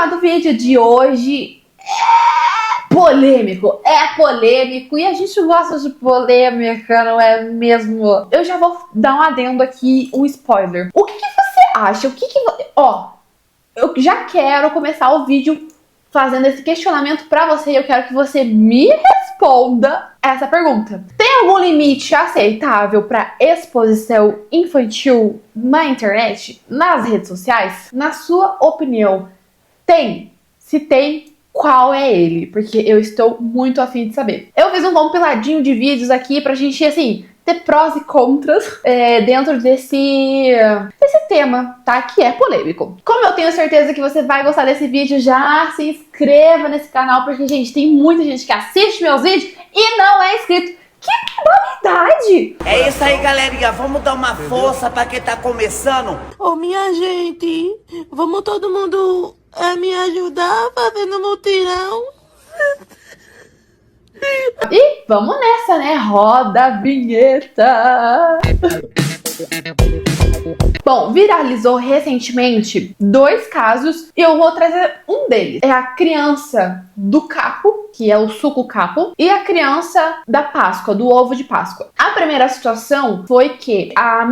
tema do vídeo de hoje é polêmico e a gente gosta de polêmica, não é mesmo? Eu já vou dar um adendo aqui, um spoiler. O que você acha? Eu já quero começar o vídeo fazendo esse questionamento pra você e eu quero que você me responda essa pergunta. Tem algum limite aceitável pra exposição infantil na internet, nas redes sociais? Na sua opinião, tem? Se tem, qual é ele? Porque eu estou muito afim de saber. Eu fiz um compiladinho de vídeos aqui pra gente, assim, ter prós e contras dentro desse tema, tá? Que é polêmico. Como eu tenho certeza que você vai gostar desse vídeo, já se inscreva nesse canal, porque, gente, tem muita gente que assiste meus vídeos e não é inscrito. Que novidade! É isso aí, galerinha. Vamos dar uma força pra quem tá começando. Ô, minha gente, vamos todo mundo me ajudar fazendo mutirão? E vamos nessa, né? Roda a vinheta! Bom, viralizou recentemente 2 casos e eu vou trazer um deles. É a criança do capo, que é o suco capo, e a criança da Páscoa, do ovo de Páscoa. A primeira situação foi que a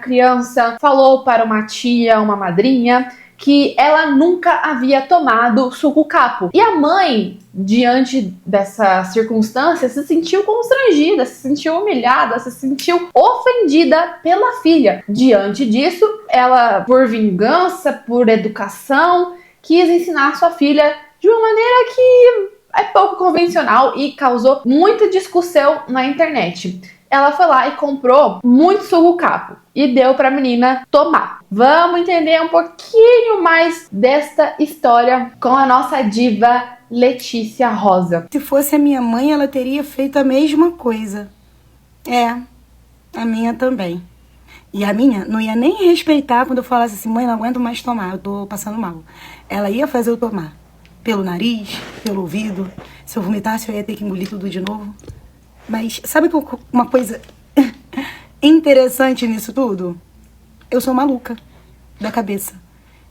criança, falou para uma tia, uma madrinha, que ela nunca havia tomado suco capo. E a mãe, diante dessa circunstância, se sentiu constrangida, se sentiu humilhada, se sentiu ofendida pela filha. Diante disso, ela, por vingança, por educação, quis ensinar sua filha de uma maneira que é pouco convencional e causou muita discussão na internet. Ela foi lá e comprou muito suco capo e deu pra menina tomar. Vamos entender um pouquinho mais desta história com a nossa diva Letícia Rosa. Se fosse a minha mãe, ela teria feito a mesma coisa. A minha também. E a minha não ia nem respeitar quando eu falasse assim, mãe, não aguento mais tomar, eu tô passando mal. Ela ia fazer eu tomar. Pelo nariz, pelo ouvido. Se eu vomitasse, eu ia ter que engolir tudo de novo. Mas sabe uma coisa interessante nisso tudo? Eu sou maluca da cabeça.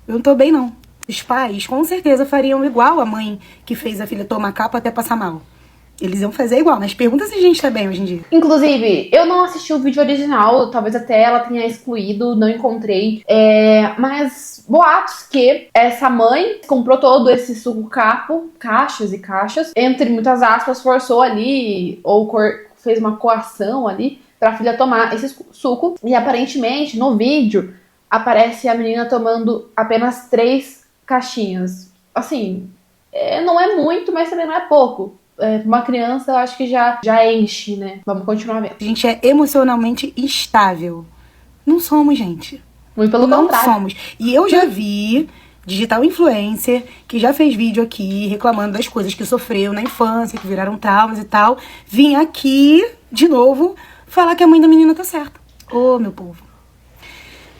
Eu não tô bem, não. Os pais, com certeza, fariam igual a mãe que fez a filha tomar capa até passar mal. Eles iam fazer igual, mas pergunta se a gente tá bem hoje em dia. Inclusive, eu não assisti o vídeo original, talvez até ela tenha excluído, não encontrei. Mas boatos que essa mãe comprou todo esse suco capo, caixas e caixas, entre muitas aspas, forçou ali, ou fez uma coação ali, pra filha tomar esse suco. E aparentemente, no vídeo, aparece a menina tomando apenas 3 caixinhas. Assim, não é muito, mas também não é pouco. Uma criança, eu acho que já enche, né? Vamos continuar vendo. A gente é emocionalmente instável. Não somos, gente. Muito pelo contrário. Não somos. E eu já vi digital influencer que já fez vídeo aqui reclamando das coisas que sofreu na infância, que viraram traumas e tal. Vim aqui, de novo, falar que a mãe da menina tá certa. Ô, meu povo.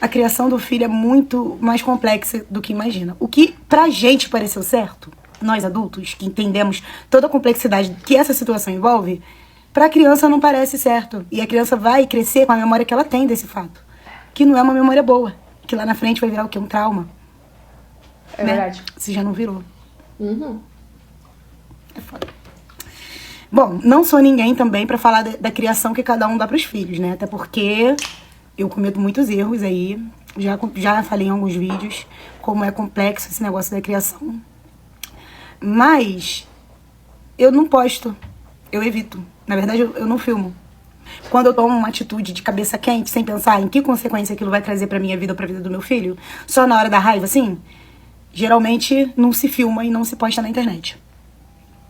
A criação do filho é muito mais complexa do que imagina. O que pra gente pareceu certo, nós adultos, que entendemos toda a complexidade que essa situação envolve, pra criança não parece certo. E a criança vai crescer com a memória que ela tem desse fato. Que não é uma memória boa. Que lá na frente vai virar o quê? Um trauma. É verdade. Se já não virou. Uhum. É foda. Bom, não sou ninguém também pra falar da criação que cada um dá pros filhos, né? Até porque eu cometo muitos erros aí. Já falei em alguns vídeos como é complexo esse negócio da criação. Mas eu não posto, eu evito. Na verdade, eu não filmo. Quando eu tomo uma atitude de cabeça quente, sem pensar em que consequência aquilo vai trazer pra minha vida ou pra vida do meu filho, só na hora da raiva, assim, geralmente não se filma e não se posta na internet.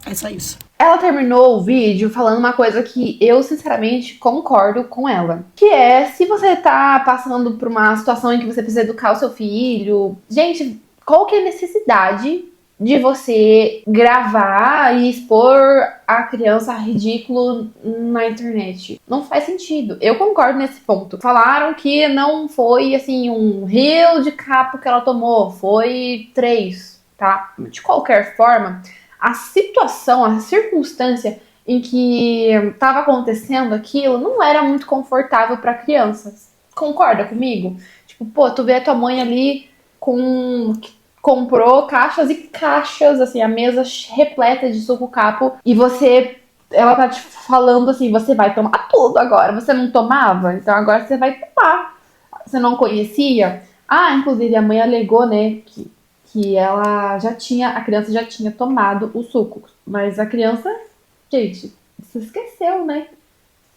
É só isso. Ela terminou o vídeo falando uma coisa que eu, sinceramente, concordo com ela. Que é, se você tá passando por uma situação em que você precisa educar o seu filho... Gente, qual que é a necessidade de você gravar e expor a criança a ridículo na internet? Não faz sentido. Eu concordo nesse ponto. Falaram que não foi, assim, um rio de capo que ela tomou. Foi 3, tá? De qualquer forma, a situação, a circunstância em que estava acontecendo aquilo não era muito confortável para crianças. Concorda comigo? Tipo, pô, tu vê a tua mãe ali com comprou caixas e caixas, assim, a mesa repleta de suco capo, e ela tá te falando assim, você vai tomar tudo agora, você não tomava? Então agora você vai tomar. Você não conhecia? Ah, inclusive a mãe alegou, né, que a criança já tinha tomado o suco, mas a criança, gente, se esqueceu, né?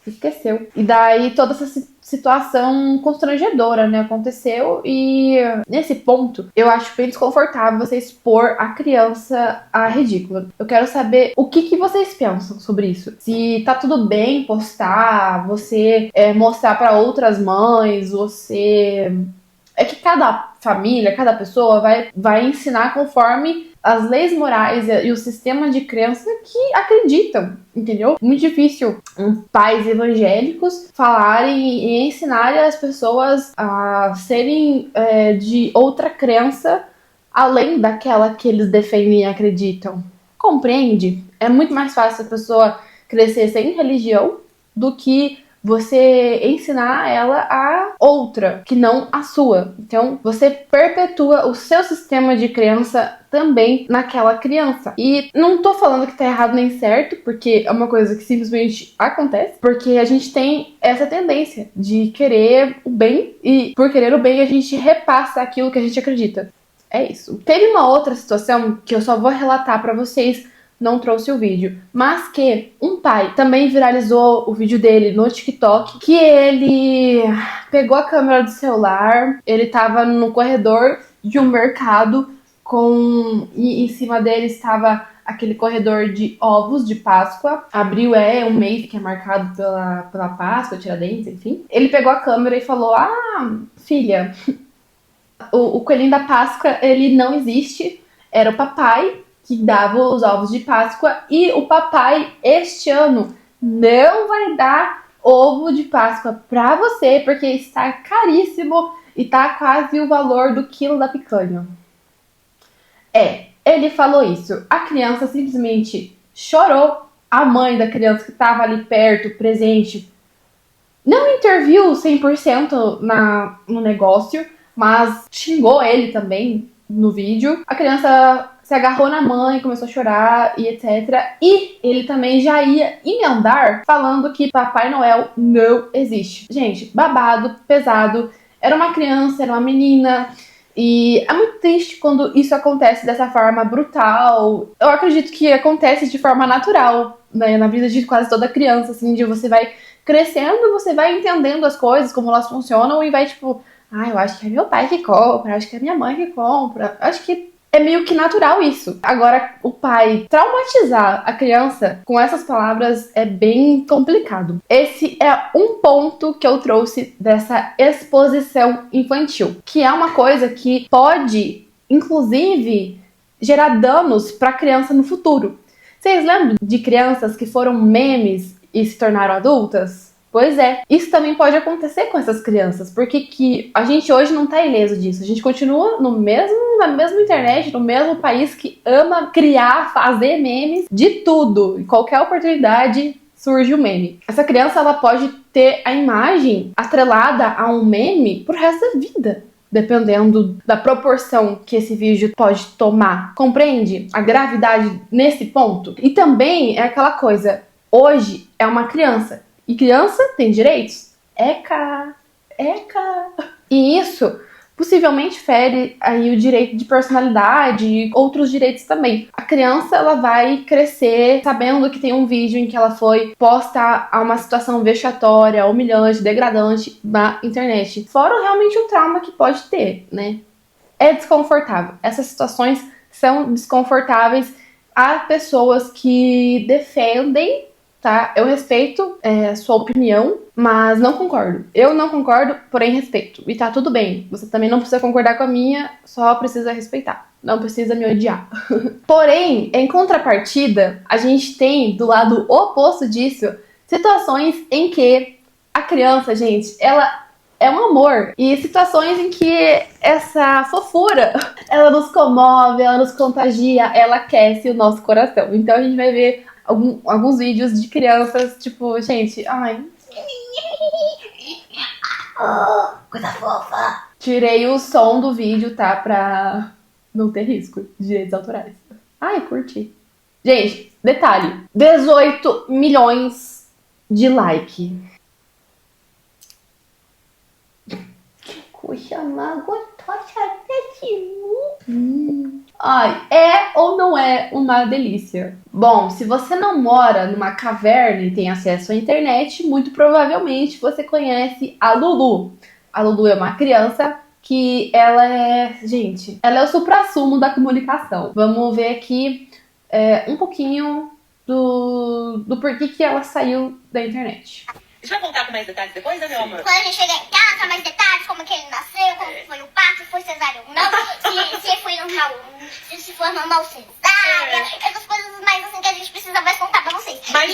Esqueceu. E daí toda essa situação constrangedora, né, aconteceu, e nesse ponto eu acho bem desconfortável você expor a criança a ridículo. Eu quero saber o que vocês pensam sobre isso. Se tá tudo bem postar, você mostrar para outras mães, você... É que cada família, cada pessoa vai ensinar conforme as leis morais e o sistema de crença que acreditam, entendeu? Muito difícil pais evangélicos falarem e ensinarem as pessoas a serem de outra crença além daquela que eles defendem e acreditam. Compreende? É muito mais fácil a pessoa crescer sem religião do que você ensinar ela a outra, que não a sua. Então, você perpetua o seu sistema de crença também naquela criança. E não tô falando que tá errado nem certo, porque é uma coisa que simplesmente acontece, porque a gente tem essa tendência de querer o bem, e por querer o bem a gente repassa aquilo que a gente acredita. É isso. Teve uma outra situação que eu só vou relatar pra vocês, não trouxe o vídeo, mas que um pai também viralizou o vídeo dele no TikTok, que ele pegou a câmera do celular, ele tava no corredor de um mercado e em cima dele estava aquele corredor de ovos de Páscoa. Abril é um mês que é marcado pela Páscoa, Tiradentes, enfim. Ele pegou a câmera e falou: ah, filha, o coelhinho da Páscoa, ele não existe, era o papai que dava os ovos de Páscoa, e o papai este ano não vai dar ovo de Páscoa pra você, porque está caríssimo e tá quase o valor do quilo da picanha. Ele falou isso. A criança simplesmente chorou. A mãe da criança que estava ali perto, presente, não interviu 100% no negócio, mas xingou ele também no vídeo. A criança se agarrou na mãe, começou a chorar e etc. E ele também já ia emendar falando que Papai Noel não existe. Gente, babado, pesado. Era uma criança, era uma menina. E é muito triste quando isso acontece dessa forma brutal. Eu acredito que acontece de forma natural, né, na vida de quase toda criança, assim, de você vai crescendo, você vai entendendo as coisas, como elas funcionam, e vai tipo, eu acho que é meu pai que compra, acho que é minha mãe que compra, acho que é meio que natural isso. Agora, o pai traumatizar a criança com essas palavras é bem complicado. Esse é um ponto que eu trouxe dessa exposição infantil, que é uma coisa que pode, inclusive, gerar danos para a criança no futuro. Vocês lembram de crianças que foram memes e se tornaram adultas? Pois é, isso também pode acontecer com essas crianças, porque que a gente hoje não tá ileso disso. A gente continua na mesma internet, no mesmo país que ama criar, fazer memes de tudo. Em qualquer oportunidade surge um meme. Essa criança, ela pode ter a imagem atrelada a um meme pro resto da vida, dependendo da proporção que esse vídeo pode tomar. Compreende a gravidade nesse ponto? E também é aquela coisa, hoje é uma criança. E criança tem direitos? Eca! E isso possivelmente fere aí o direito de personalidade e outros direitos também. A criança, ela vai crescer sabendo que tem um vídeo em que ela foi posta a uma situação vexatória, humilhante, degradante na internet. Fora realmente o trauma que pode ter, né? É desconfortável. Essas situações são desconfortáveis. Há pessoas que defendem, tá? Eu respeito a sua opinião, mas não concordo. Eu não concordo, porém respeito. E tá tudo bem. Você também não precisa concordar com a minha, só precisa respeitar. Não precisa me odiar. Porém, em contrapartida, a gente tem, do lado oposto disso, situações em que a criança, gente, ela é um amor. E situações em que essa fofura, ela nos comove, ela nos contagia, ela aquece o nosso coração. Então a gente vai ver alguns vídeos de crianças, tipo, gente, Coisa fofa. tirei o som do vídeo, tá? Pra não ter risco de direitos autorais. Ai, curti. Gente, detalhe. 18 milhões de like. Que coisa mais gostosa desse. Ai, é ou não é uma delícia? Bom, se você não mora numa caverna e tem acesso à internet, muito provavelmente você conhece a Lulu. A Lulu é uma criança que ela é... Gente, ela é o suprassumo da comunicação. Vamos ver aqui um pouquinho do porquê que ela saiu da internet. A gente vai contar com mais detalhes depois, né, meu amor? Quando a gente chegar em casa, mais detalhes, como que ele nasceu, como foi o parto, se foi cesárea ou não, se foi normal, se foi normal cesárea, essas coisas mais assim que a gente precisa mais contar pra vocês. Mas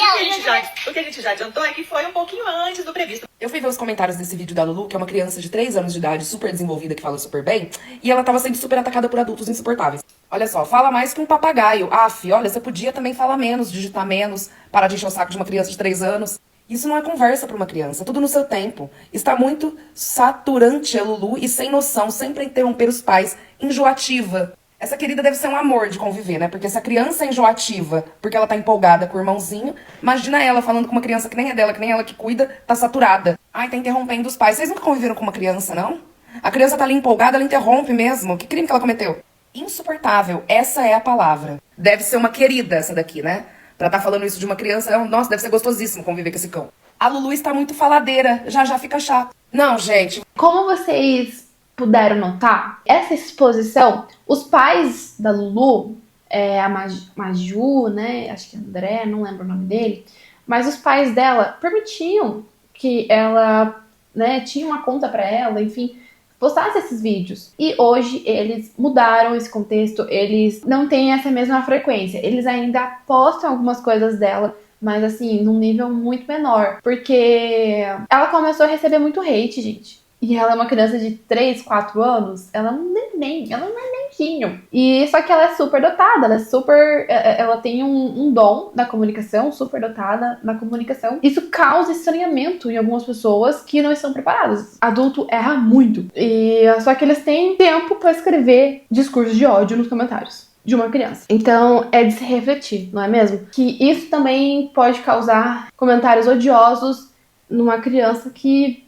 o que a gente já adiantou é que foi um pouquinho antes do previsto. Eu fui ver os comentários desse vídeo da Lulu, que é uma criança de 3 anos de idade, super desenvolvida, que fala super bem, e ela tava sendo super atacada por adultos insuportáveis. Olha só, fala mais que um papagaio. Aff, olha, você podia também falar menos, digitar menos, parar de encher o saco de uma criança de 3 anos. Isso não é conversa para uma criança, tudo no seu tempo. Está muito saturante a Lulu e sem noção, sempre interromper os pais, enjoativa. Essa querida deve ser um amor de conviver, né? Porque se a criança é enjoativa porque ela tá empolgada com o irmãozinho, imagina ela falando com uma criança que nem é dela, que nem ela que cuida, tá saturada. Ai, tá interrompendo os pais. Vocês nunca conviveram com uma criança, não? A criança tá ali empolgada, ela interrompe mesmo. Que crime que ela cometeu? Insuportável, essa é a palavra. Deve ser uma querida essa daqui, né? Pra tá falando isso de uma criança, nossa, deve ser gostosíssimo conviver com esse cão. A Lulu está muito faladeira, já fica chato. Não, gente. Como vocês puderam notar, essa exposição, os pais da Lulu, a Maju, né, acho que é André, não lembro o nome dele, mas os pais dela permitiam que ela, né, tinha uma conta pra ela, enfim, postasse esses vídeos. E hoje eles mudaram esse contexto, eles não têm essa mesma frequência. Eles ainda postam algumas coisas dela, mas assim, num nível muito menor. Porque ela começou a receber muito hate, gente. E ela é uma criança de 3, 4 anos, ela é um neném, ela é um nenenzinho. E só que ela é super dotada, ela tem um dom na comunicação, super dotada na comunicação. Isso causa estranhamento em algumas pessoas que não estão preparadas. Adulto erra muito. Só que eles têm tempo pra escrever discursos de ódio nos comentários de uma criança. Então é de se refletir, não é mesmo? Que isso também pode causar comentários odiosos numa criança que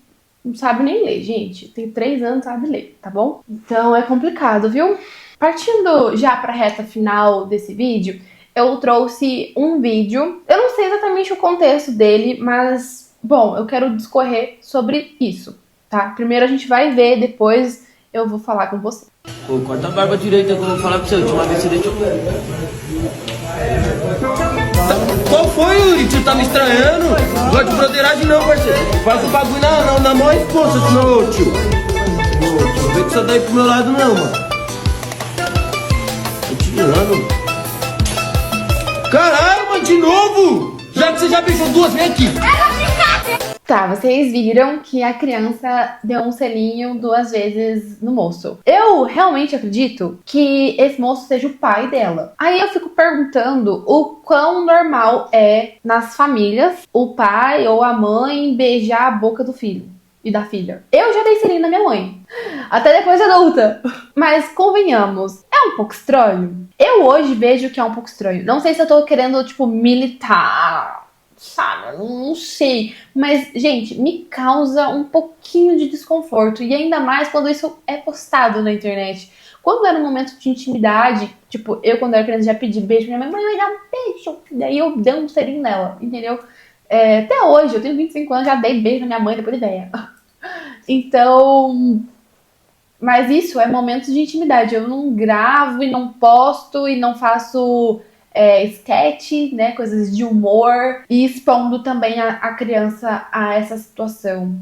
não sabe nem ler, gente. Tem 3 anos, sabe ler, tá bom? Então é complicado, viu? Partindo já pra reta final desse vídeo, eu trouxe um vídeo. Eu não sei exatamente o contexto dele, mas, bom, eu quero discorrer sobre isso, tá? Primeiro a gente vai ver, depois eu vou falar com você. Pô, corta a barba direita que eu vou falar pra você. A última vez você deixou... Qual foi, Yuri? Tu tá me estranhando? Não gosto de broderagem não, parceiro. Faz o bagulho na mão e esposa, senão, ô tio. Ô tio, não vem com isso daí pro meu lado não, mano. Tô tirando. Caralho, mano, de novo? Já que você já beijou 2, vem aqui. Tá, vocês viram que a criança deu um selinho 2 vezes no moço. Eu realmente acredito que esse moço seja o pai dela. Aí eu fico perguntando o quão normal é nas famílias o pai ou a mãe beijar a boca do filho e da filha. Eu já dei selinho na minha mãe, até depois de adulta. Mas convenhamos, é um pouco estranho. Eu hoje vejo que é um pouco estranho. Não sei se eu tô querendo, tipo, militar, sabe, não sei, mas, gente, me causa um pouquinho de desconforto, e ainda mais quando isso é postado na internet. Quando era um momento de intimidade, tipo, eu quando era criança já pedi beijo pra minha mãe, vai dar um beijo, daí eu dei um selinho nela, entendeu? Até hoje, eu tenho 25 anos, já dei beijo na minha mãe depois de velha. Então, mas isso é momentos de intimidade, eu não gravo e não posto e não faço sketch, né, coisas de humor, e expondo também a criança a essa situação.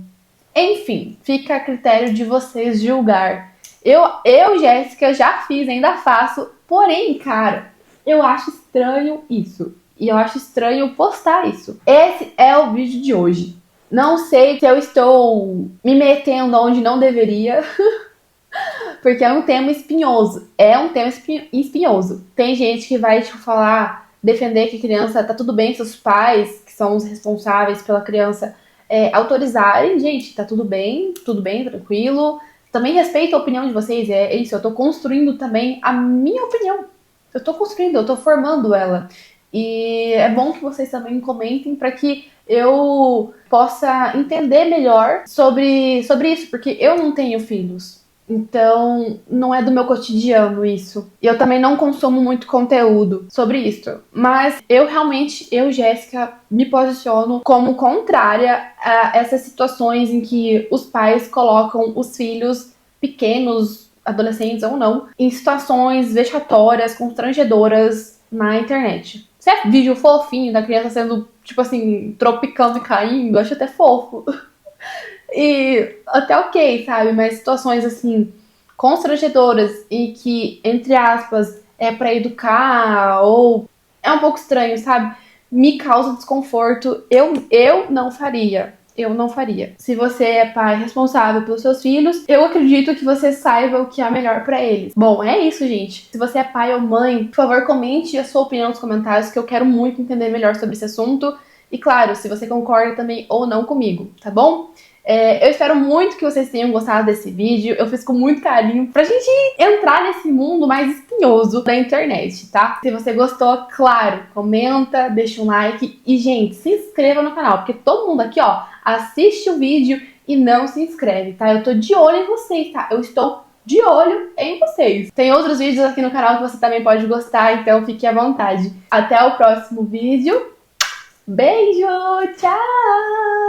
Enfim, fica a critério de vocês julgar. Eu, Jéssica, já fiz, ainda faço, porém, cara, eu acho estranho isso. E eu acho estranho postar isso. Esse é o vídeo de hoje. Não sei se eu estou me metendo onde não deveria, porque é um tema espinhoso. É um tema espinhoso. Tem gente que vai, tipo, falar, defender que a criança tá tudo bem, seus pais, que são os responsáveis pela criança, autorizarem. Gente, tá tudo bem, tranquilo. também respeito a opinião de vocês, é isso, eu tô construindo também a minha opinião. Eu tô formando ela. E é bom que vocês também comentem para que eu possa entender melhor sobre isso, porque eu não tenho filhos. Então, não é do meu cotidiano isso. E eu também não consumo muito conteúdo sobre isso. Mas eu realmente, Jéssica, me posiciono como contrária a essas situações em que os pais colocam os filhos pequenos, adolescentes ou não, em situações vexatórias, constrangedoras na internet. Se é vídeo fofinho da criança sendo, tipo assim, tropicando e caindo, eu acho até fofo. E até ok, sabe? Mas situações assim, constrangedoras e que, entre aspas, é pra educar ou é um pouco estranho, sabe? Me causa desconforto. Eu não faria. Eu não faria. Se você é pai responsável pelos seus filhos, eu acredito que você saiba o que é melhor pra eles. Bom, é isso, gente. Se você é pai ou mãe, por favor, comente a sua opinião nos comentários, que eu quero muito entender melhor sobre esse assunto. E claro, se você concorda também ou não comigo, tá bom? Eu espero muito que vocês tenham gostado desse vídeo. Eu fiz com muito carinho pra gente entrar nesse mundo mais espinhoso da internet, tá? Se você gostou, claro, comenta, deixa um like e, gente, se inscreva no canal, porque todo mundo aqui, ó, assiste o vídeo e não se inscreve, tá? Eu tô de olho em vocês, tá? Eu estou de olho em vocês. Tem outros vídeos aqui no canal que você também pode gostar, então fique à vontade. Até o próximo vídeo. Beijo! Tchau!